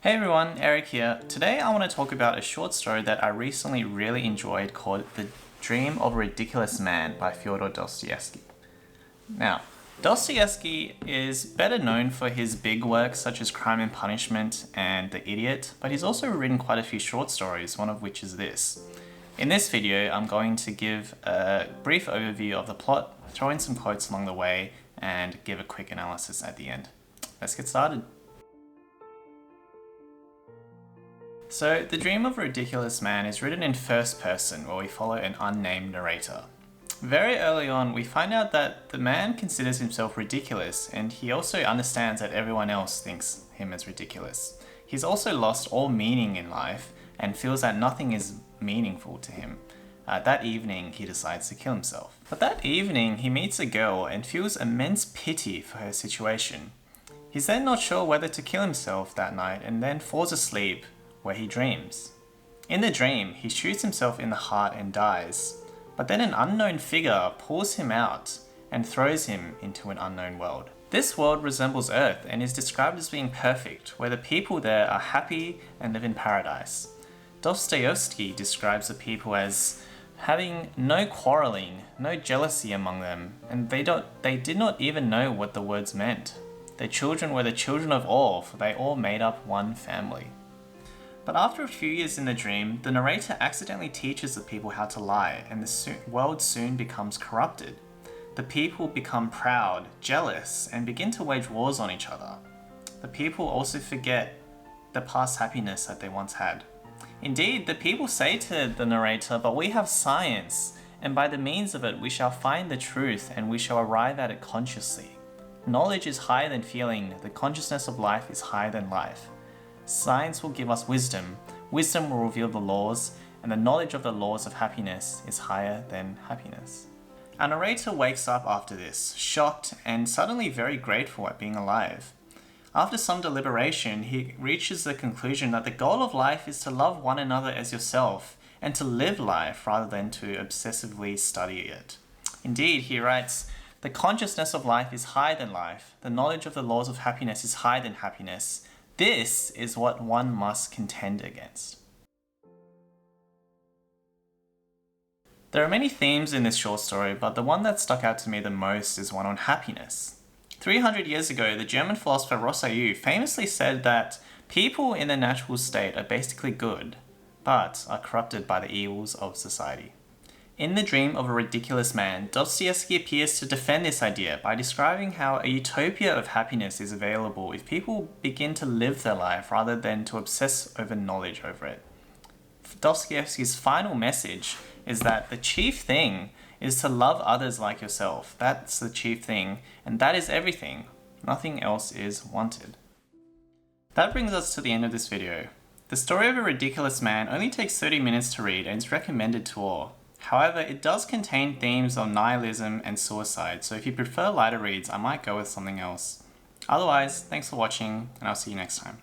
Hey everyone, Eric here. Today I want to talk about a short story that I recently really enjoyed called The Dream of a Ridiculous Man by Fyodor Dostoyevsky. Now, Dostoyevsky is better known for his big works such as Crime and Punishment and The Idiot, but he's also written quite a few short stories, one of which is this. In this video, I'm going to give a brief overview of the plot, throw in some quotes along the way, and give a quick analysis at the end. Let's get started. So, The Dream of a Ridiculous Man is written in first person, where we follow an unnamed narrator. Very early on, we find out that the man considers himself ridiculous, and he also understands that everyone else thinks him as ridiculous. He's also lost all meaning in life, and feels that nothing is meaningful to him. That evening, he decides to kill himself. But that evening, he meets a girl and feels immense pity for her situation. He's then not sure whether to kill himself that night, and then falls asleep, where he dreams. In the dream, he shoots himself in the heart and dies, but then an unknown figure pulls him out and throws him into an unknown world. This world resembles Earth and is described as being perfect, where the people there are happy and live in paradise. Dostoyevsky describes the people as having no quarreling, no jealousy among them, and they did not even know what the words meant. Their children were the children of all, for they all made up one family. But after a few years in the dream, the narrator accidentally teaches the people how to lie, and the world soon becomes corrupted. The people become proud, jealous, and begin to wage wars on each other. The people also forget the past happiness that they once had. Indeed, the people say to the narrator, "But we have science, and by the means of it we shall find the truth, and we shall arrive at it consciously. Knowledge is higher than feeling, the consciousness of life is higher than life. Science will give us wisdom, wisdom will reveal the laws, and the knowledge of the laws of happiness is higher than happiness." Our narrator wakes up after this, shocked and suddenly very grateful at being alive. After some deliberation, he reaches the conclusion that the goal of life is to love one another as yourself, and to live life rather than to obsessively study it. Indeed, he writes, "The consciousness of life is higher than life, the knowledge of the laws of happiness is higher than happiness. This is what one must contend against." There are many themes in this short story, but the one that stuck out to me the most is one on happiness. 300 years ago, the German philosopher Rousseau famously said that people in their natural state are basically good, but are corrupted by the evils of society. In The Dream of a Ridiculous Man, Dostoyevsky appears to defend this idea by describing how a utopia of happiness is available if people begin to live their life rather than to obsess over knowledge over it. Dostoyevsky's final message is that the chief thing is to love others like yourself. That's the chief thing, and that is everything. Nothing else is wanted. That brings us to the end of this video. The Story of a Ridiculous Man only takes 30 minutes to read and is recommended to all. However, it does contain themes of nihilism and suicide, so if you prefer lighter reads, I might go with something else. Otherwise, thanks for watching, and I'll see you next time.